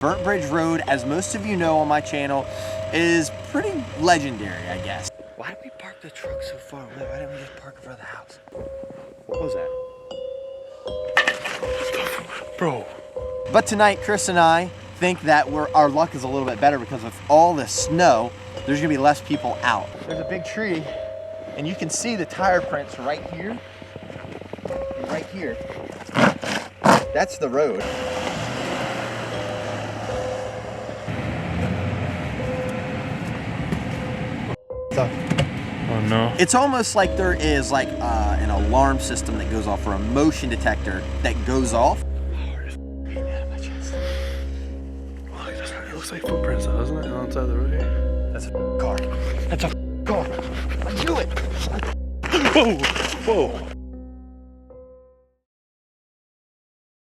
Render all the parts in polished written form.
Burnt Bridge Road, as most of you know on my channel, is pretty legendary, I guess. Why did we park the truck so far away? Why didn't we just park in front of the house? What was that? Bro. But tonight, Chris and I think that our luck is a little bit better because of all this snow. There's gonna be less people out. There's a big tree, and you can see the tire prints right here and right here. That's the road. Oh no. It's almost like there is like an alarm system that goes off or a motion detector that goes off. It looks like footprints, doesn't it? Outside the road here. That's a car. That's a car. I knew it. Whoa! Whoa!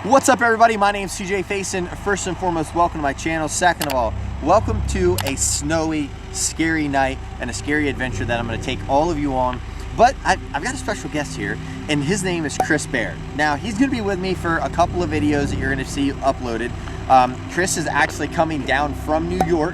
What's up, everybody? My name's CJ Faison. First and foremost, welcome to my channel. Second of all, welcome to a snowy, scary night and a scary adventure that I'm going to take all of you on. But I've got a special guest here, and his name is Chris Baird. Now, he's going to be with me for a couple of videos that you're going to see uploaded. Chris is actually coming down from New York,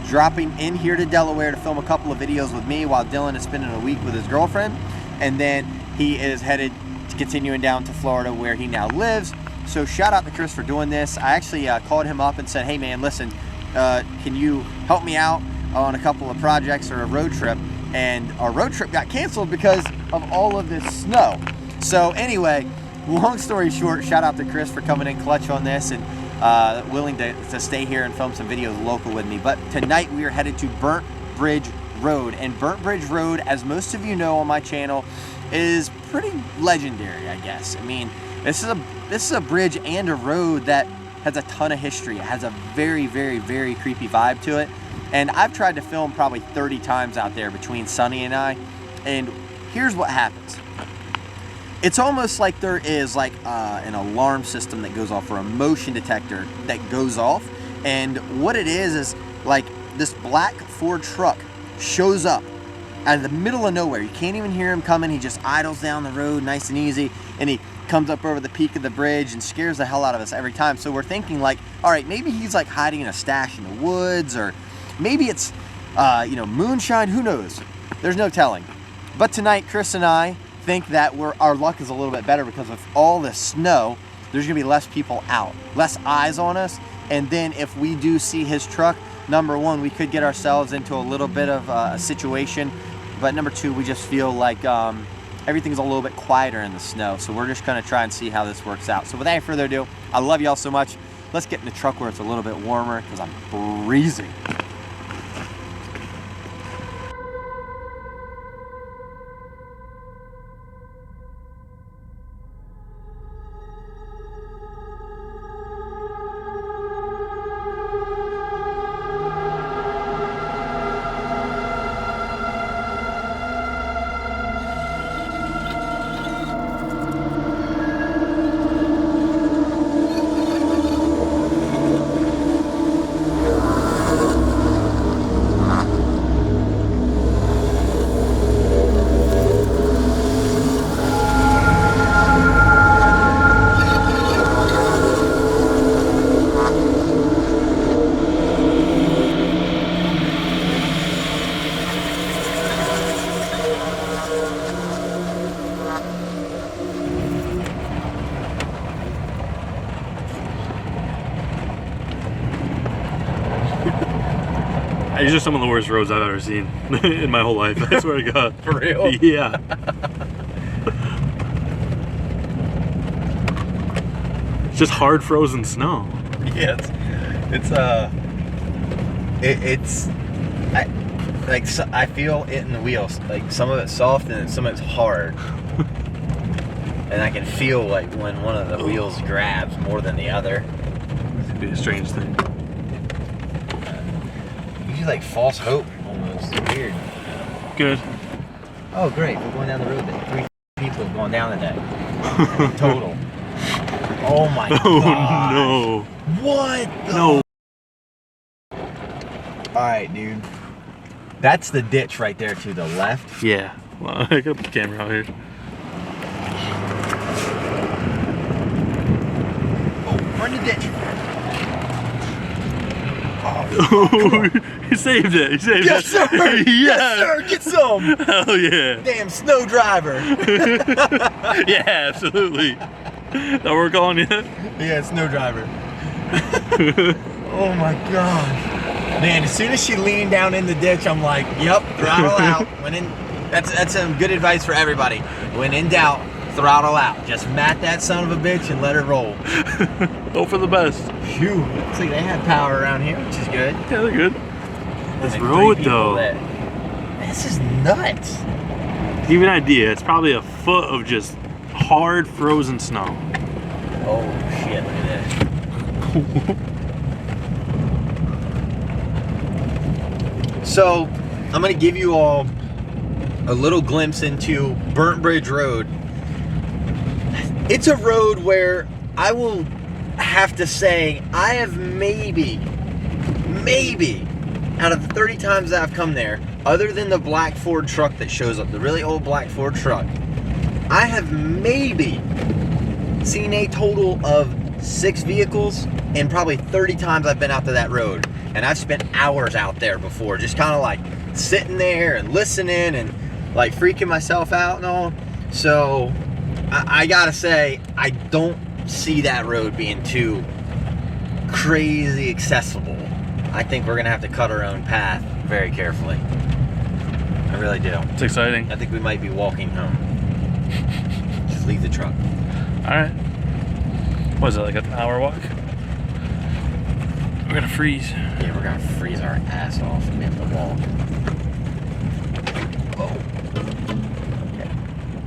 dropping in here to Delaware to film a couple of videos with me while Dylan is spending a week with his girlfriend. And then he is headed to continuing down to Florida where he now lives. So shout out to Chris for doing this. I actually called him up and said, hey man, listen, can you help me out on a couple of projects or a road trip? And our road trip got canceled because of all of this snow. So anyway, long story short, shout out to Chris for coming in clutch on this and willing to stay here and film some videos local with me. But tonight we are headed to Burnt Bridge Road. And Burnt Bridge Road, as most of you know on my channel, is pretty legendary, I guess. I mean, this is a bridge and a road that has a ton of history. It has a very, very, very creepy vibe to it. And I've tried to film probably 30 times out there between Sonny and I. And here's what happens. It's almost like there is like an alarm system that goes off or a motion detector that goes off. And what it is like this black Ford truck shows up out of the middle of nowhere. You can't even hear him coming. He just idles down the road nice and easy. And he comes up over the peak of the bridge and scares the hell out of us every time. So we're thinking like, all right, maybe he's like hiding in a stash in the woods, or maybe it's, you know, moonshine, who knows? There's no telling. But tonight, Chris and I think that our luck is a little bit better because of all this snow. There's gonna be less people out, less eyes on us. And then if we do see his truck, number one, we could get ourselves into a little bit of a situation. But number two, we just feel like everything's a little bit quieter in the snow. So we're just gonna try and see how this works out. So without any further ado, I love y'all so much. Let's get in the truck where it's a little bit warmer because I'm freezing. These are some of the worst roads I've ever seen in my whole life. I swear to God. For real? Yeah. It's just hard frozen snow. Yeah, I feel it in the wheels. Like some of it's soft and some of it's hard. And I can feel like when one of the wheels grabs more than the other. This could be a strange thing. Like false hope almost. Weird. Good. Oh great, we're going down the road today. 3 people going down today. Total. Oh my god. Oh no. What the? No. Alright dude. That's the ditch right there to the left. Yeah. Well, I got the camera out here. Oh, we're in the ditch. Oh, he saved it. He saved Yes, it. sir. Yes, sir. Get some. Hell yeah. Damn snow driver. Yeah, absolutely. That we're calling you? Yeah, snow driver. Oh my gosh. Man, as soon as she leaned down in the ditch, I'm like, yep, throttle out. That's some good advice for everybody. When in doubt, throttle out. Just mat that son of a bitch and let her roll. Hope for the best. Phew. Looks like they have power around here, which is good. Yeah, they're good. This Like road 3 people though. This is nuts. To give you an idea, it's probably a foot of just hard frozen snow. Oh shit, look at this. So, I'm gonna give you all a little glimpse into Burnt Bridge Road. It's a road where I will have to say I have maybe, out of the 30 times that I've come there, other than the black Ford truck that shows up, the really old black Ford truck, I have maybe seen a total of 6 vehicles, and probably 30 times I've been out to that road. And I've spent hours out there before, just kind of like sitting there and listening and like freaking myself out and all. So I gotta say, I don't see that road being too crazy accessible. I think we're gonna have to cut our own path very carefully. I really do. It's exciting. I think we might be walking home. Just leave the truck. All right. What is it, like an hour walk? We're gonna freeze. Yeah, we're gonna freeze our ass off and we have to walk. Oh. Okay.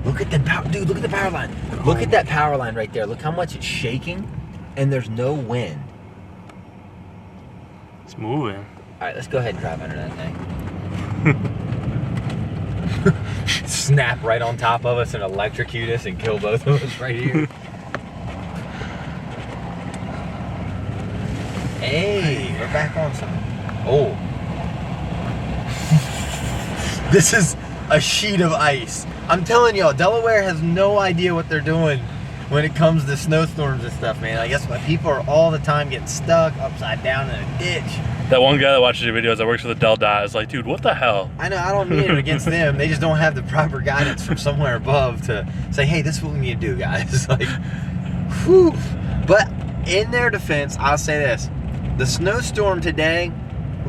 Look at the power, dude, look at the power line. Look at that power line right there. Look how much it's shaking, and there's no wind. It's moving. All right, let's go ahead and drive under that thing. Snap right on top of us and electrocute us and kill both of us right here. Hey, we're back on something. Oh. This is a sheet of ice. I'm telling y'all, Delaware has no idea what they're doing when it comes to snowstorms and stuff, man. I guess my people are all the time getting stuck upside down in a ditch. That one guy that watches your videos that works for the Del Dot is like, dude, what the hell? I know, I don't mean it against them. They just don't have the proper guidance from somewhere above to say, hey, this is what we need to do, guys. Like, whew. But in their defense, I'll say this. The snowstorm today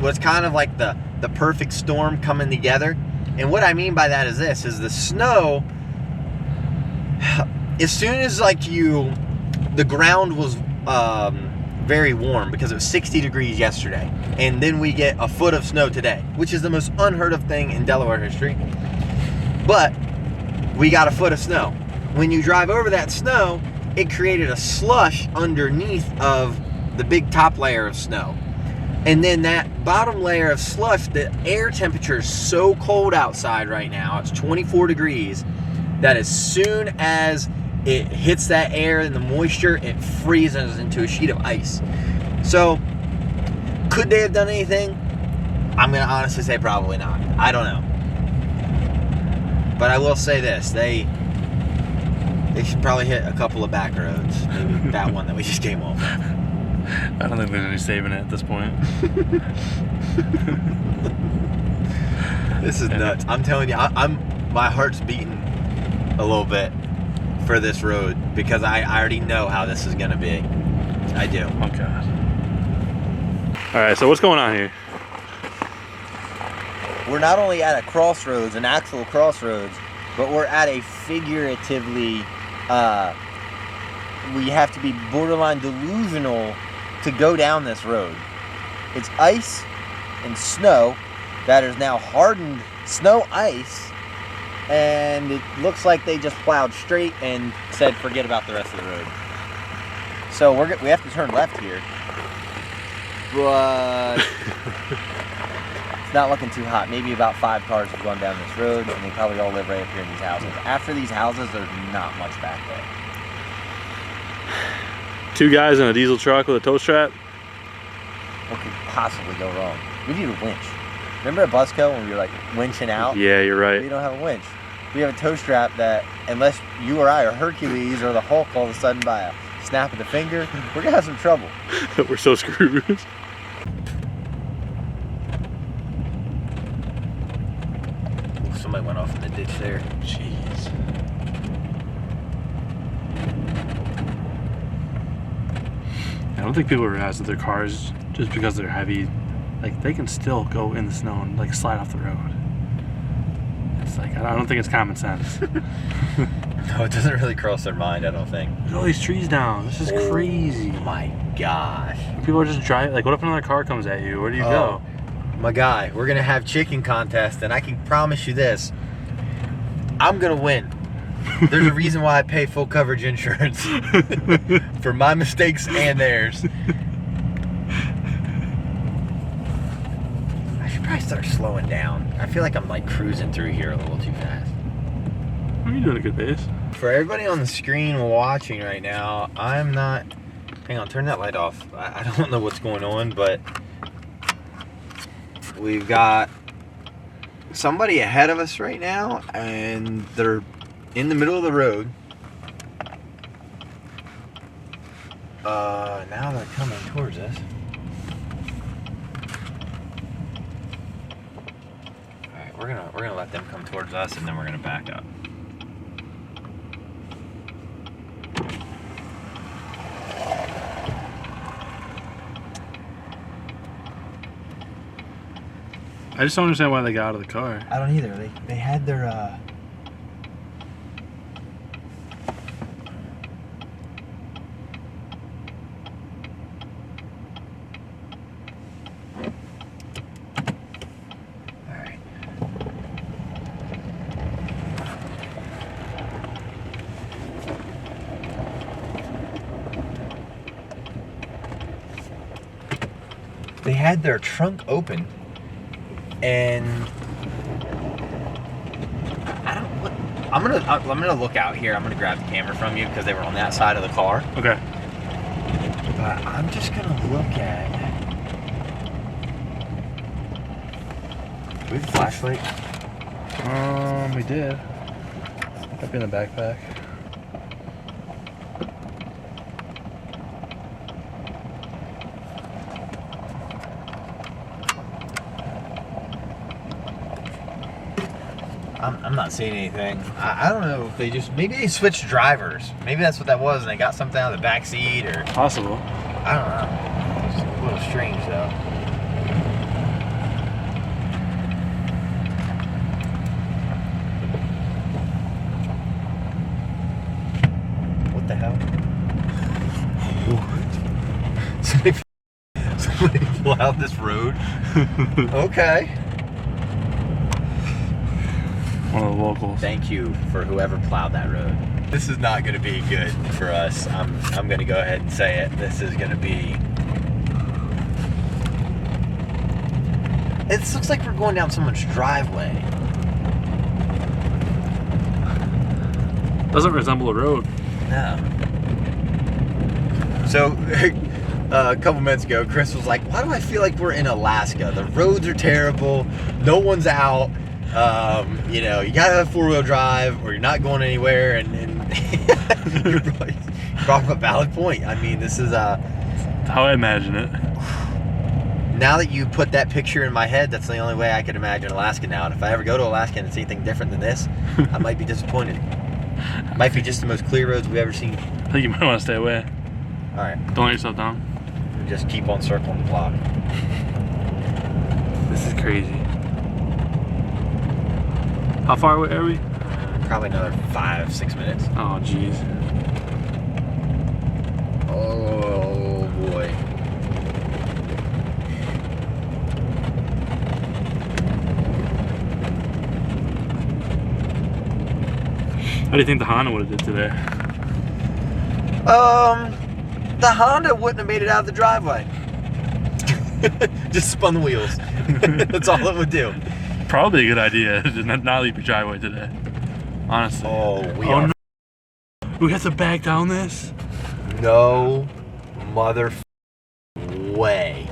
was kind of like the perfect storm coming together. And what I mean by that is this, is the snow, as soon as like the ground was very warm because it was 60 degrees yesterday. And then we get a foot of snow today, which is the most unheard of thing in Delaware history. But we got a foot of snow. When you drive over that snow, it created a slush underneath of the big top layer of snow. And then that bottom layer of slush, the air temperature is so cold outside right now, it's 24 degrees, that as soon as it hits that air and the moisture, it freezes into a sheet of ice. So, could they have done anything? I'm going to honestly say probably not. I don't know. But I will say this, they should probably hit a couple of back roads. Maybe that one that we just came off of. I don't think there's any saving it at this point. This is nuts. I'm telling you, my heart's beating a little bit for this road because I already know how this is gonna be. I do. Oh God. All right, so what's going on here? We're not only at a crossroads, an actual crossroads, but we're at a figuratively, we have to be borderline delusional to go down this road. It's ice and snow that is now hardened snow ice, and it looks like they just plowed straight and said forget about the rest of the road. So we have to turn left here, but it's not looking too hot. Maybe about 5 cars have gone down this road, and they probably all live right up here in these houses. After these houses, there's not much back there. 2 guys in a diesel truck with a tow strap. What could possibly go wrong? We need a winch. Remember at Busco when we were like winching out? Yeah, you're right. We don't have a winch. We have a tow strap that, unless you or I are Hercules or the Hulk all of a sudden by a snap of the finger, we're gonna have some trouble. We're so screwed. somebody went off in the ditch there. Jeez. I don't think people realize that their cars, just because they're heavy, like they can still go in the snow and like slide off the road. It's like, I don't think it's common sense. No, it doesn't really cross their mind, I don't think. There's all these trees down. This is crazy. Oh my gosh. People are just driving. Like, what if another car comes at you? Where do you go? My guy, we're gonna have chicken contest, and I can promise you this: I'm gonna win. There's a reason why I pay full coverage insurance for my mistakes and theirs. I should probably start slowing down. I feel like I'm like cruising through here a little too fast. You're doing a good pace. For everybody on the screen watching right now, I'm not... Hang on, turn that light off. I don't know what's going on, but we've got somebody ahead of us right now, and they're in the middle of the road. Now they're coming towards us. Alright, we're gonna let them come towards us, and then we're gonna back up. I just don't understand why they got out of the car. I don't either. They had their Alright. They had their trunk open. And I'm gonna look out here. I'm gonna grab the camera from you because they were on that side of the car. Okay. But I'm just gonna look at. Do we have a flashlight? We did. Might be in the backpack. I'm not seeing anything. I don't know if maybe they switched drivers. Maybe that's what that was, and they got something out of the back seat, or Possible. I don't know. It's a little strange though. What the hell? What? Somebody plowed this road? Okay. One of the locals. Thank you for whoever plowed that road. This is not going to be good for us. I'm going to go ahead and say it. This is going to be... It looks like we're going down someone's driveway. Doesn't resemble a road. No. So, a couple minutes ago, Chris was like, why do I feel like we're in Alaska? The roads are terrible. No one's out. You know, you gotta have four-wheel drive or you're not going anywhere, and you brought up a valid point. I mean, this is how I imagine it. Now that you put that picture in my head, that's the only way I could imagine Alaska now. And if I ever go to Alaska and it's anything different than this, I might be disappointed. It might be just the most clear roads we've ever seen. I think you might want to stay away. Alright. Don't let yourself down. Just keep on circling the block. This is crazy. How far away are we? Probably another 5-6 minutes. Oh, jeez. Oh, boy. How do you think the Honda would have did today? The Honda wouldn't have made it out of the driveway. Just spun the wheels. That's all it would do. Probably a good idea to not leave your driveway today. Honestly. Oh, no. We have to back down this? No mother way.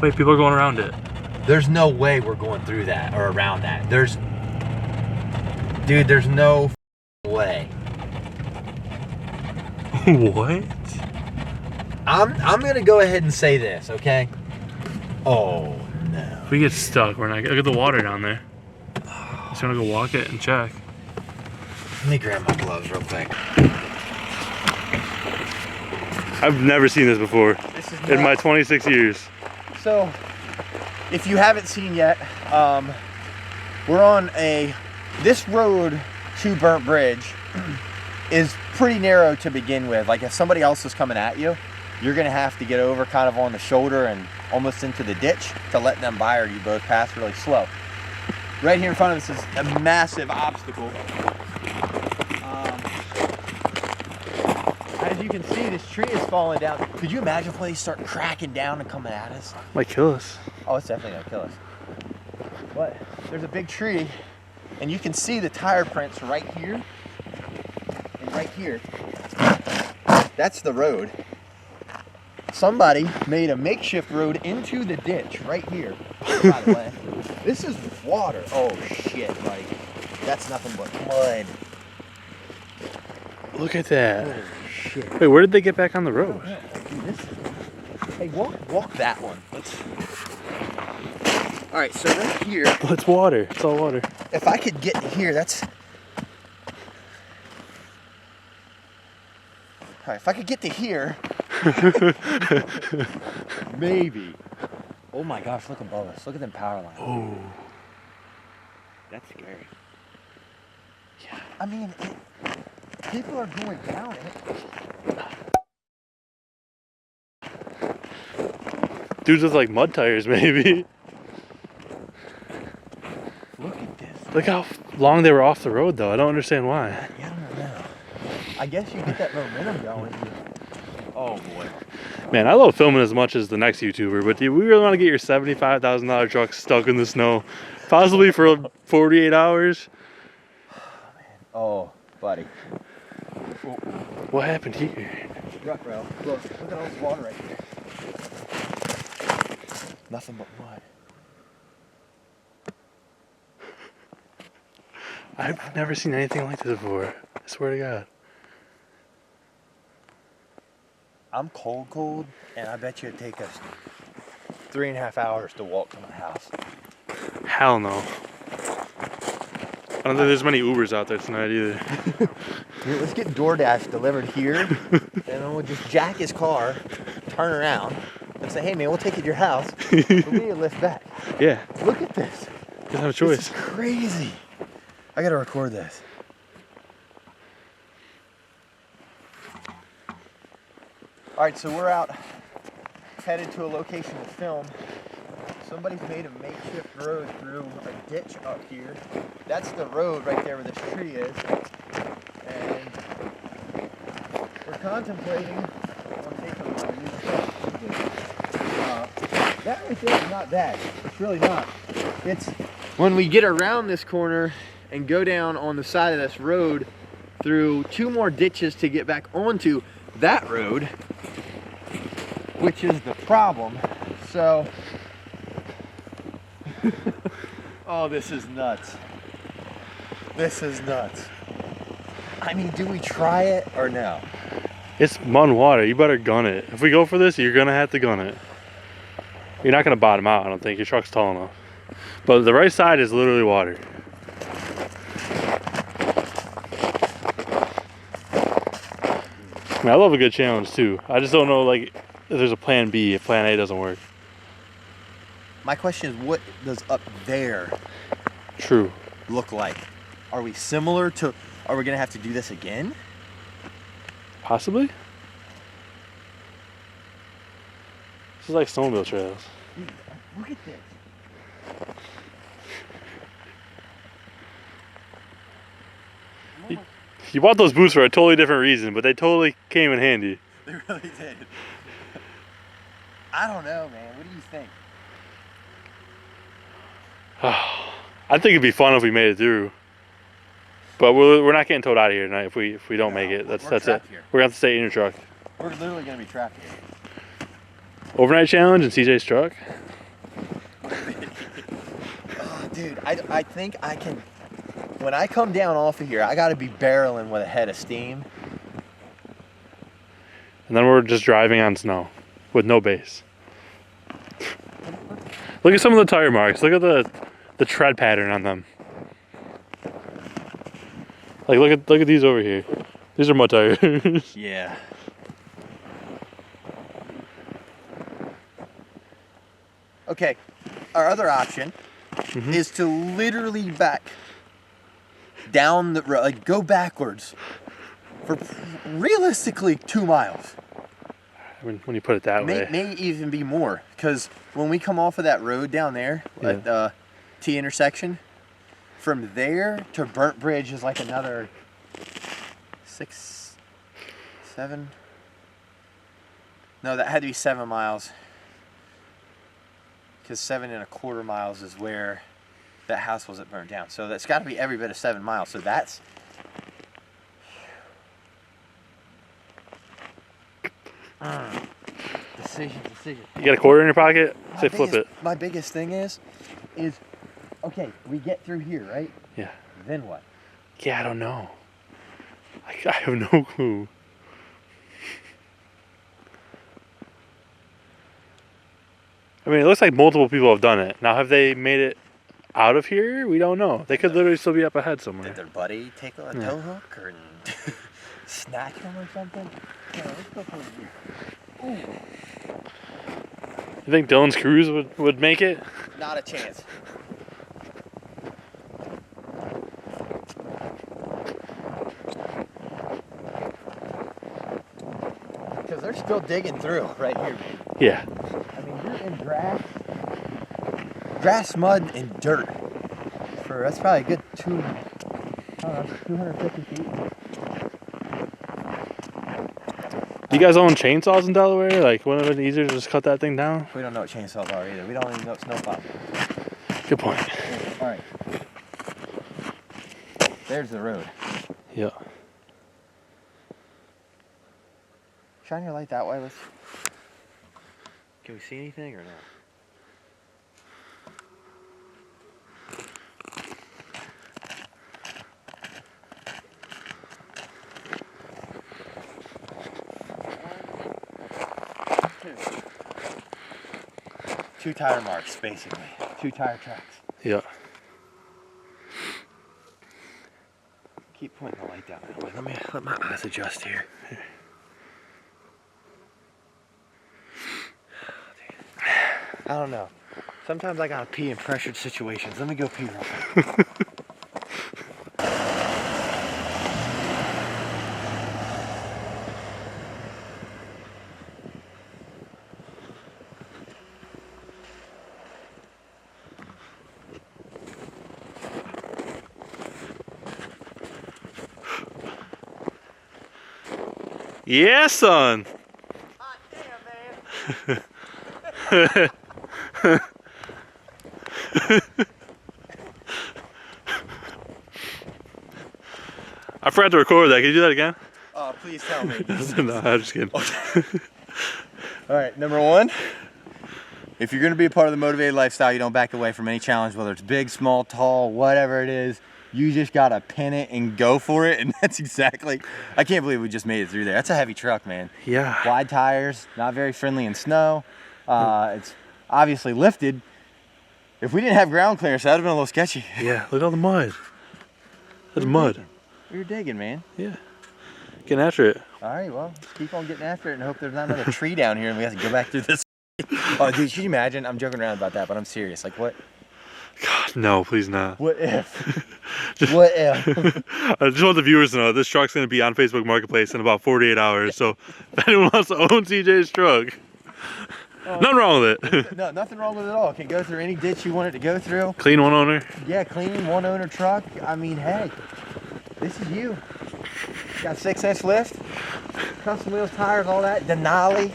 Wait, people are going around it. There's no way we're going through that or around that. Dude, there's no way. What? I'm gonna go ahead and say this, okay? Oh no. If we get stuck, we're not. Look at the water down there. Oh Just gonna go walk it and check. Let me grab my gloves real quick. I've never seen this before in my 26 years. So, if you haven't seen yet, we're on this road to Burnt Bridge is pretty narrow to begin with. Like if somebody else is coming at you, you're gonna have to get over kind of on the shoulder and almost into the ditch to let them by, or you both pass really slow. Right here in front of us is a massive obstacle. As you can see, this tree is falling down. Could you imagine if they start cracking down and coming at us? Might kill us. Oh, it's definitely gonna kill us. But there's a big tree, and you can see the tire prints right here and right here. That's the road. Somebody made a makeshift road into the ditch right here. By the way, this is water. Oh shit, like that's nothing but mud. Look at that. Oh shit. Wait, where did they get back on the road? Dude, hey, walk that one. All right, so right here. Well, it's water. It's all water. If I could get here, that's. All right, if I could get to here. Maybe. Oh my gosh, look above us. Look at them power lines. Oh. That's scary. Yeah. I mean, people are going down it. Dudes with like mud tires, maybe. Look at this. Look how long they were off the road, though. I don't understand why. Yeah, I don't know. I guess you get that momentum going. Oh boy. Man, I love filming as much as the next YouTuber, but do we really want to get your $75,000 truck stuck in the snow, possibly for 48 hours? Oh, buddy. What happened here? Rut, bro. Look at all this water right here. Nothing but mud. I've never seen anything like this before. I swear to God. I'm cold, and I bet you it'd take us 3.5 hours to walk to my house. Hell no. I don't think there's many Ubers out there tonight either. Dude, let's get DoorDash delivered here, and then we'll just jack his car, turn around, and say, hey man, we'll take you to your house, but we need to lift back. Yeah. Look at this. You have a choice. This is crazy. I gotta record this. All right, so we're out, headed to a location to film. Somebody's made a makeshift road through a ditch up here. That's the road right there where this tree is. And we're contemplating on taking a new truck. That right there is not bad. It's really not. It's when we get around this corner and go down on the side of this road through 2 more ditches to get back onto that road, which is the problem. So, oh, this is nuts. This is nuts. I mean, do we try it or no? It's mud and water. You better gun it. If we go for this, you're gonna have to gun it. You're not gonna bottom out, I don't think. Your truck's tall enough. But the right side is literally water. I mean, I love a good challenge too. I just don't know, like, if there's a plan B if plan A doesn't work. My question is, what does up there True. look like? Are we similar to, are we gonna have to do this again? Possibly. This is like snowmobile trails. Dude, look at this. You bought those boots for a totally different reason, but they totally came in handy. They really did. I don't know, man. What do you think? I think it'd be fun if we made it through. But we're not getting towed out of here tonight if we don't make it. That's it. Here. We're gonna have to stay in your truck. We're literally gonna be trapped here. Overnight challenge in CJ's truck. Oh, dude, I think I can. When I come down off of here, I got to be barreling with a head of steam. And then we're just driving on snow with no base. Look at some of the tire marks. Look at the tread pattern on them. Like look at these over here. These are mud tires. Yeah. Okay, our other option is to literally back down the road, like go backwards for realistically 2 miles. When you put it that way. May even be more, because when we come off of that road down there at the T intersection, from there to Burnt Bridge is like another 6, 7. No, that had to be 7 miles. Because 7.25 miles is where that house wasn't burnt down. So that's got to be every bit of 7 miles. So that's... Decision. You got a quarter in your pocket? Say flip it. My biggest thing is, okay, we get through here, right? Yeah. Then what? Yeah, I don't know. I have no clue. I mean, it looks like multiple people have done it. Now, have they made it out of here? We don't know. They could literally still be up ahead somewhere. Did their buddy take a tow hook or snatch him or something? Yeah, let's go for it. You think Dylan's cruise would make it? Not a chance. Because they're still digging through right here. Yeah. I mean, you're in grass, mud, and dirt. That's probably a good 250 feet. Do you guys own chainsaws in Delaware? Like, wouldn't it have been easier to just cut that thing down? We don't know what chainsaws are either. We don't even know what snowplow. Good point. All right. There's the road. Yeah. Shine your light that way. Can we see anything or not? Two tire marks, basically. 2 tire tracks. Yeah. Keep pointing the light down that way. Let my eyes adjust here. I don't know. Sometimes I gotta pee in pressured situations. Let me go pee real quick. Yeah, son. Hot damn, man. I forgot to record that. Can you do that again? Oh, please tell me. No, I'm just kidding. All right, number 1. If you're gonna be a part of the motivated lifestyle, you don't back away from any challenge, whether it's big, small, tall, whatever it is. You just gotta pin it and go for it, and that's exactly. I can't believe we just made it through there. That's a heavy truck, man. Yeah. Wide tires, not very friendly in snow. It's obviously lifted. If we didn't have ground clearance, that would have been a little sketchy. Yeah, look at all the mud. That's mud. We were digging, man. Yeah. Getting after it. All right, well, let's keep on getting after it and hope there's not another tree down here and we have to go back through this. Oh, dude, can you imagine? I'm joking around about that, but I'm serious. Like, what? God, no, please not. What if? What if? I just want the viewers to know this truck's going to be on Facebook Marketplace in about 48 hours. So if anyone wants to own CJ's truck, nothing wrong with it. No, nothing wrong with it at all. It can go through any ditch you want it to go through. Clean one owner. Yeah, clean one owner truck. I mean, hey, this is you. Got 6-inch lift, custom wheels, tires, all that. Denali.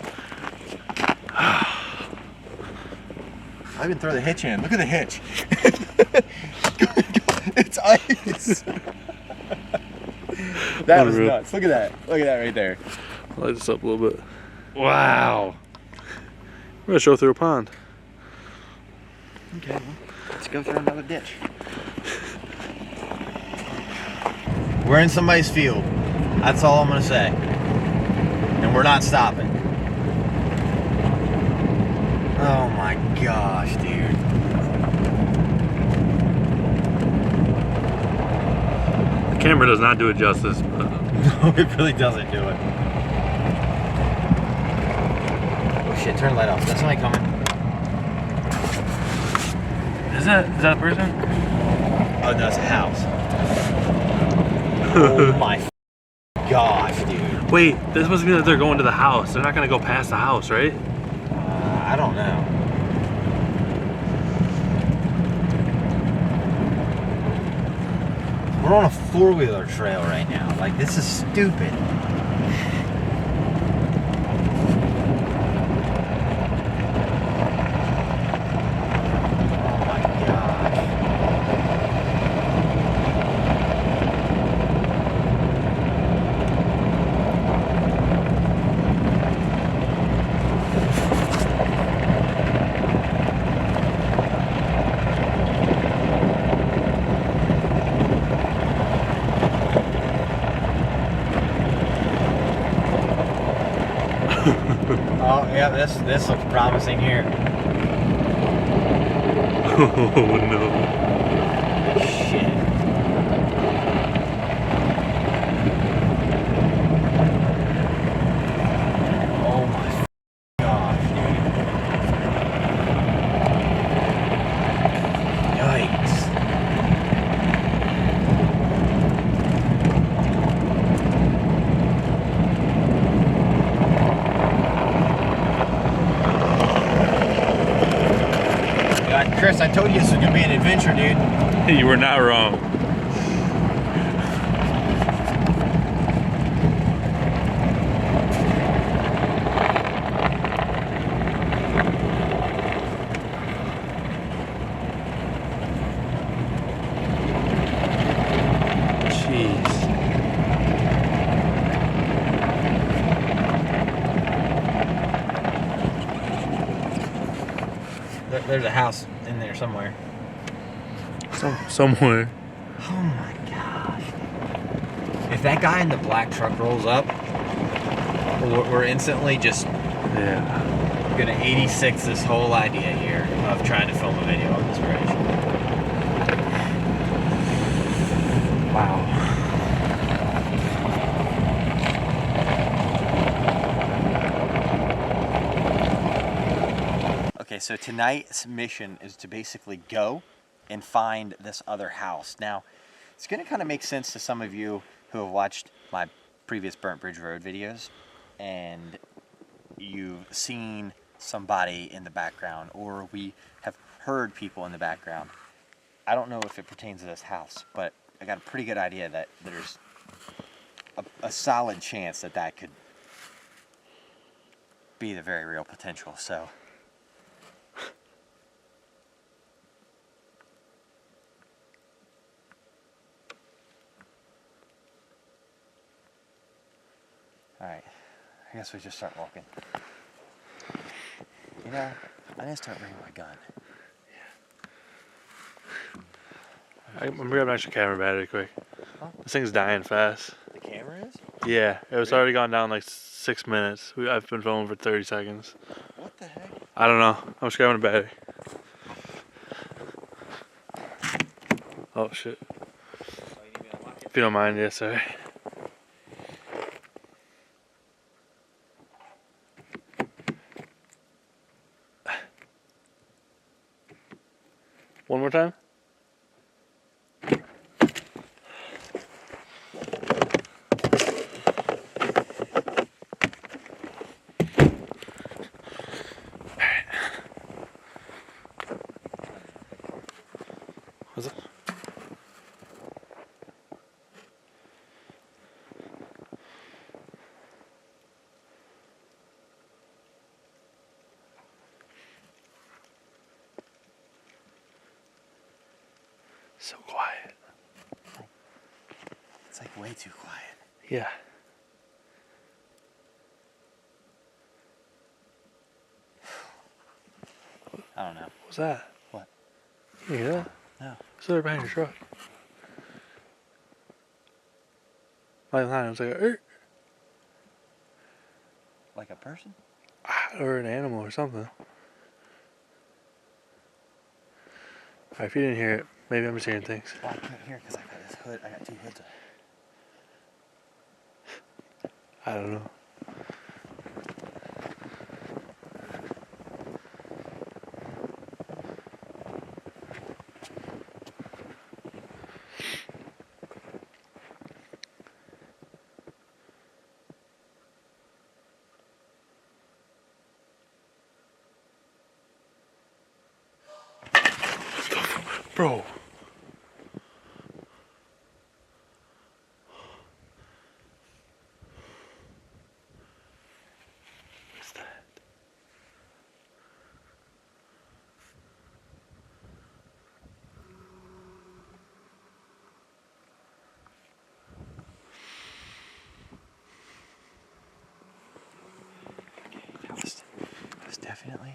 I even throw the hitch in. Look at the hitch. It's ice. That was nuts. Look at that. Look at that right there. Light this up a little bit. Wow. We're gonna show through a pond. Okay, well, let's go through another ditch. We're in somebody's field. That's all I'm gonna say. And we're not stopping. Oh my gosh, dude. The camera does not do it justice. But... No, it really doesn't do it. Oh shit, turn the light off. Is that somebody coming? Is that a person? Oh no, it's a house. Oh my gosh, dude. Wait, this must mean that they're going to the house. They're not gonna go past the house, right? I don't know. We're on a four-wheeler trail right now. Like, this is stupid. Oh my gosh. Oh, yeah, this looks promising here. Oh no. Shit. Oh my gosh, dude. Yikes. Chris, I told you this was gonna be an adventure, dude. You were not wrong. Jeez. There's a house in there somewhere. Somewhere. Oh my gosh. If that guy in the black truck rolls up, we're instantly just gonna 86 this whole idea here of trying to film a video on this bridge. Wow. Okay, so tonight's mission is to basically go and find this other house. Now, it's going to kind of make sense to some of you who have watched my previous Burnt Bridge Road videos and you've seen somebody in the background or we have heard people in the background. I don't know if it pertains to this house, but I got a pretty good idea that there's a solid chance that that could be the very real potential, so... Alright, I guess we just start walking. You know, I need to start bringing my gun. I'm grabbing an extra camera battery quick. Huh? This thing's dying fast. The camera is? Yeah, it was already gone down like 6 minutes. I've been filming for 30 seconds. What the heck? I don't know. I'm just grabbing a battery. Oh shit. Oh, you need me to unlock it? If you don't mind, yes, sir. One more time. Was it? So quiet. It's like way too quiet. Yeah. I don't know. What's that? What? You hear that? No. It's there behind your truck. Like that, it was like a, Like a person? or an animal or something. Alright, if you didn't hear it, maybe I'm just hearing things. Well, I couldn't hear because I got this hood. I got two hoods on. I don't know. Bro. What's that? That was definitely.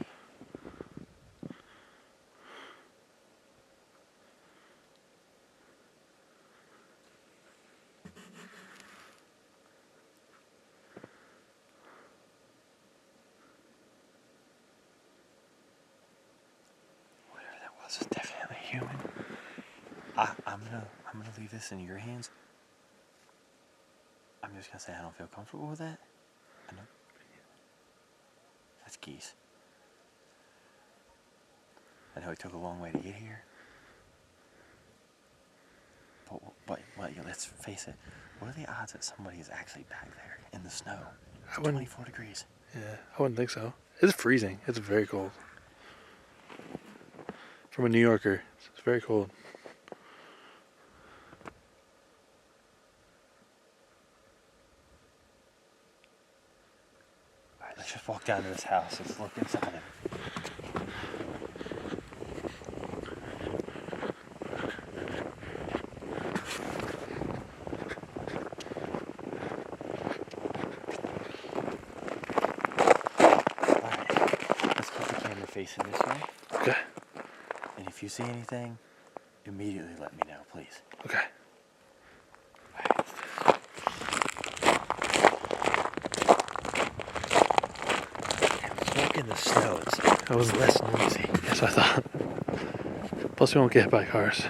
Whatever that was definitely human. I'm gonna leave this in your hands. I'm just gonna say I don't feel comfortable with that. I know. That's geese. I know it took a long way to get here. But let's face it. What are the odds that somebody is actually back there in the snow? It's 24 degrees. Yeah, I wouldn't think so. It's freezing. It's very cold. From a New Yorker, it's very cold. All right, let's just walk down to this house. Let's look inside it. Facing this way. Okay. And if you see anything, immediately let me know, please. Okay. And walk in the snow. It was less noisy. Yes, I thought. Plus, we won't get hit by cars.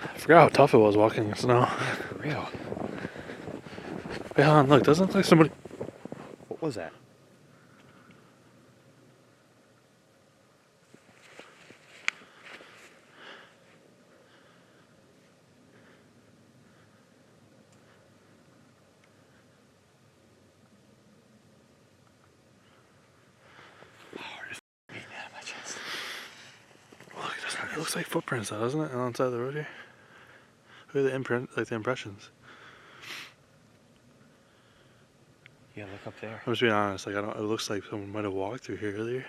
I forgot how tough it was walking in the snow. Yeah, for real. Wait, hold on, look, doesn't it look like somebody... What was that? Oh, it's beating out of my chest. Look, it looks like footprints, though, doesn't it? On the side of the road here. Look at the imprint, like the impressions. Yeah, look up there. I'm just being honest. Like, it looks like someone might have walked through here earlier.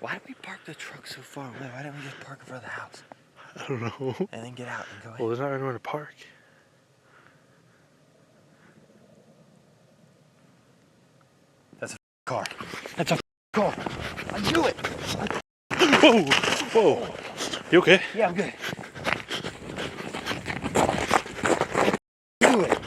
Why did we park the truck so far away? Why didn't we just park in front of the house? I don't know. And then get out and go in? Well, there's not anywhere to park. That's a car. That's a car. I knew it. Whoa! Whoa! You okay? Yeah, I'm good. I knew it.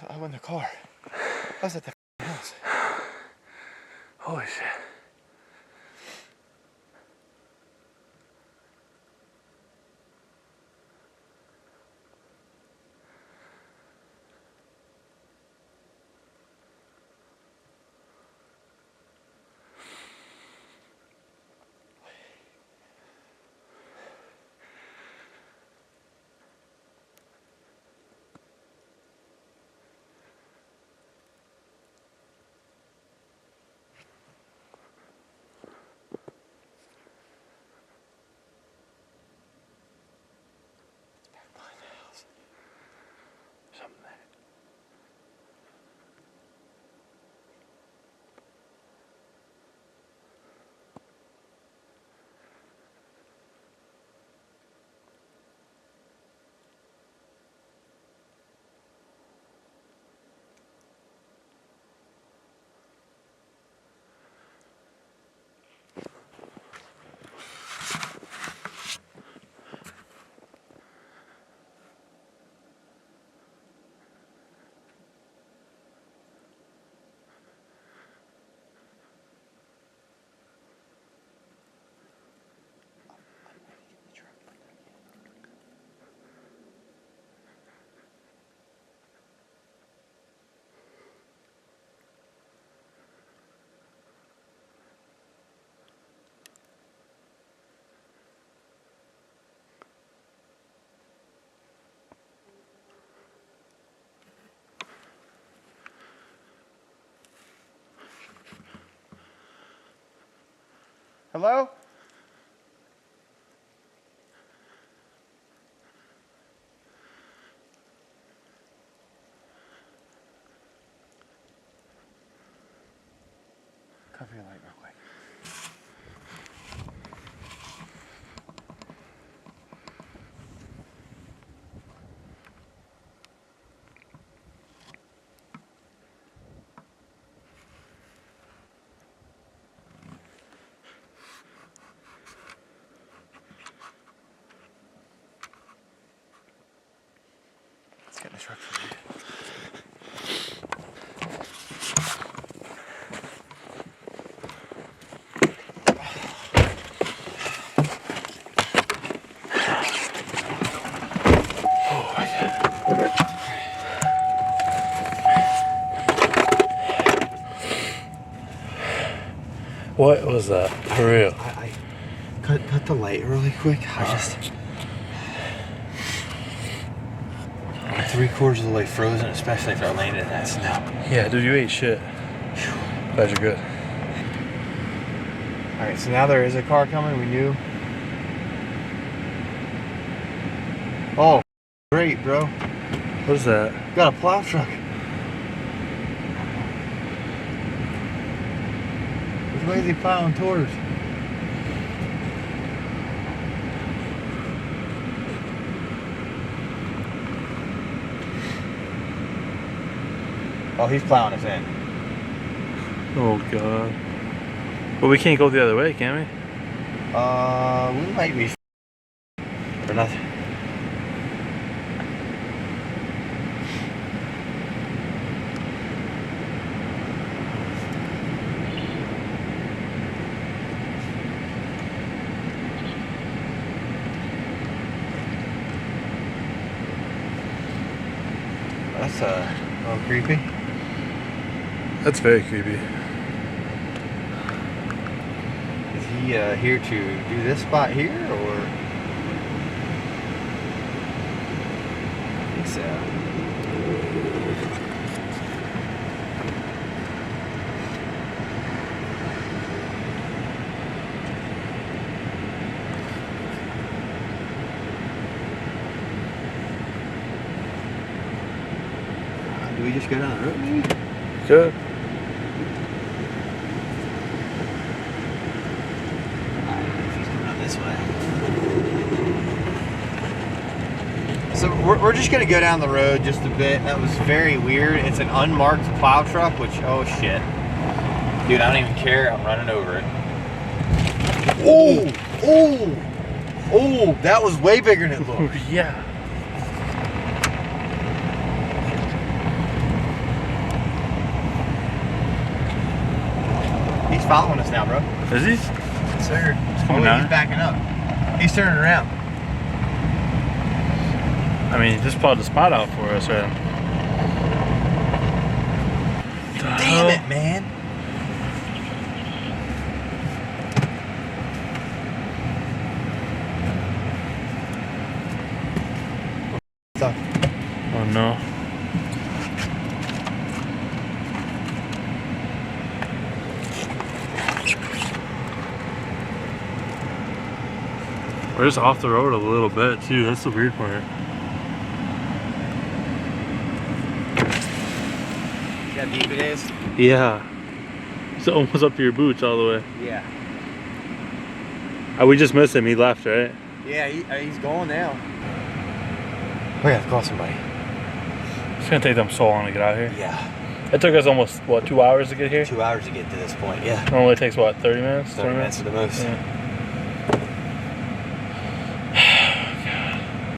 I went in the car. I was at the house. Holy shit. Hello? Cover your light real quick. Let's get in the truck for you. What was that? For real? I cut the light really quick. I just 3/4 of the way frozen, especially if I landed in that snow. Yeah, dude, you ate shit. Glad you're good. All right, so now there is a car coming. We knew. Oh, great, bro. What is that? Got a plow truck. Which way is he plowing towards? Oh, he's plowing us in. Oh, God. Well, we can't go the other way, can we? We might be or nothing. That's a little creepy. That's very creepy. Is he here to do this spot here, or? I think so. Do we just go down the road, maybe? Good. This way. So we're just gonna go down the road just a bit. That was very weird. It's an unmarked plow truck, which, oh shit. Dude, I don't even care. I'm running over it. Oh! Oh! Oh! That was way bigger than it looked. Yeah. He's following us now, bro. Is he? Sir. coming He's down. backing up. He's turning around. I mean, he just plowed the spot out for us, right? Damn it, man. Stuck. Oh no. We're just off the road a little bit too. That's the weird part. See how deep it is? Yeah. It's almost up to your boots all the way. Yeah. We just missed him. He left, right? Yeah, he's going now. We gotta call somebody. It's gonna take them so long to get out here. Yeah. It took us almost, what, 2 hours to get here? 2 hours to get to this point, yeah. It only takes, what, 30 minutes? 30 minutes at the most. Yeah.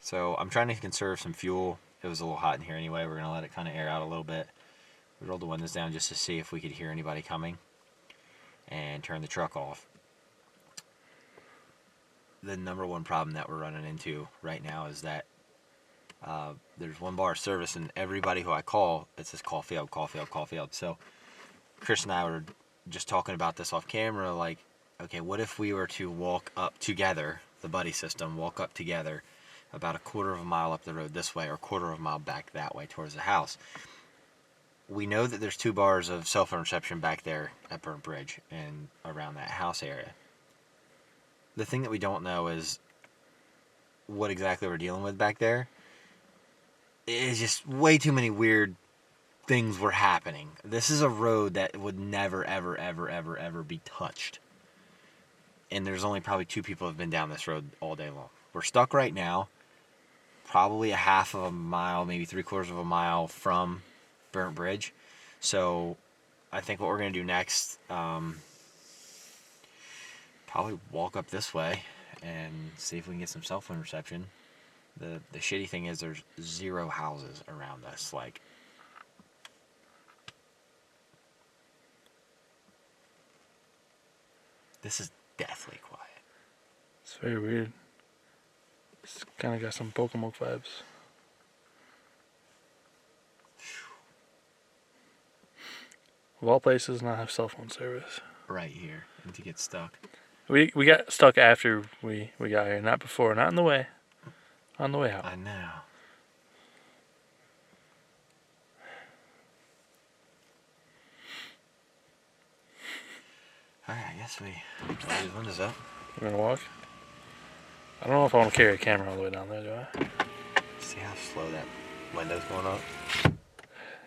So I'm trying to conserve some fuel. It was a little hot in here anyway. We're gonna let it kind of air out a little bit. We rolled the windows down just to see if we could hear anybody coming and turn the truck off. The number one problem that we're running into right now is that there's one bar of service, and everybody who I call, it says call failed, call failed, call failed. So Chris and I were just talking about this off camera, like, okay, what if we were to walk up together, the buddy system, walk up together about a quarter of a mile up the road this way or a quarter of a mile back that way towards the house. We know that there's 2 bars of cell phone reception back there at Burnt Bridge and around that house area. the thing that we don't know is what exactly we're dealing with back there. It's just way too many weird things were happening. This is a road that would never, ever, ever, ever, ever be touched. And there's only probably 2 people have been down this road all day long. We're stuck right now, probably a half of a mile, maybe 3/4 of a mile from Burnt Bridge. So I think what we're going to do next, probably walk up this way and see if we can get some cell phone reception. The shitty thing is there's 0 houses around us. Like, this is deathly quiet. It's very weird. It's kind of got some Pokemon vibes. Of all places, not have cell phone service. Right here, and to get stuck. We got stuck after we got here, not before, not on the way. On the way out. I know. Alright, I guess we close these windows up. We're gonna walk? I don't know if I want to carry a camera all the way down there, do I? See how slow that window's going up?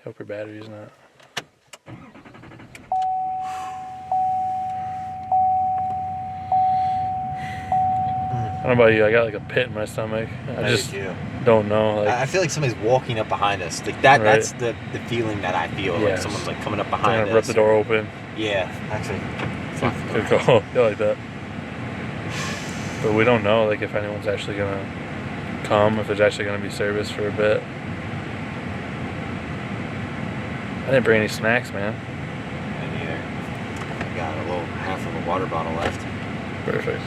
Hope your battery's not. I don't know about you, I got like a pit in my stomach. I just don't know. Like, I feel like somebody's walking up behind us. Like that. Right. That's the feeling that I feel. Yeah, like someone's like coming up behind us. Rip the door open. Yeah, actually. Could go. Feel like that. But we don't know like if anyone's actually gonna come, if there's actually gonna be service for a bit. I didn't bring any snacks, man. Me neither. I got a little half of a water bottle left. Perfect.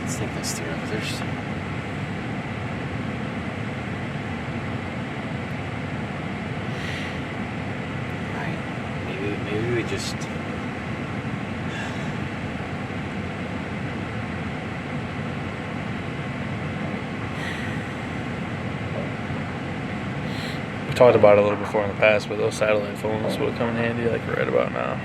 Let's think this through. There's right. Maybe we just we talked about it a little before in the past, but those satellite phones would come in handy like right about now.